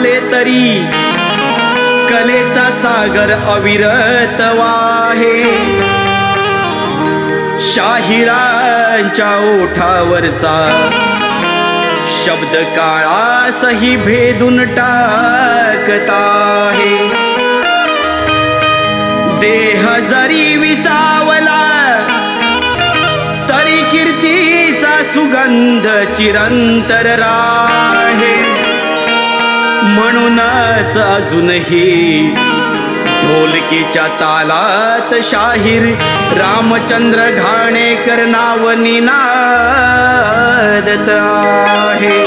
लाभले तरी कलेचा सागर अविरत वाहे. शाहिरांच्या ओठावरचा शब्द काळासही भेदून टाकत आहे. देह जरी विसावला तरी कीर्तीचा सुगंध चिरंतर राहे. म्हणूनच अजूनही ढोलकीच्या तालात शाहीर रामचंद्र घाणेकर नाव निनादत आहे.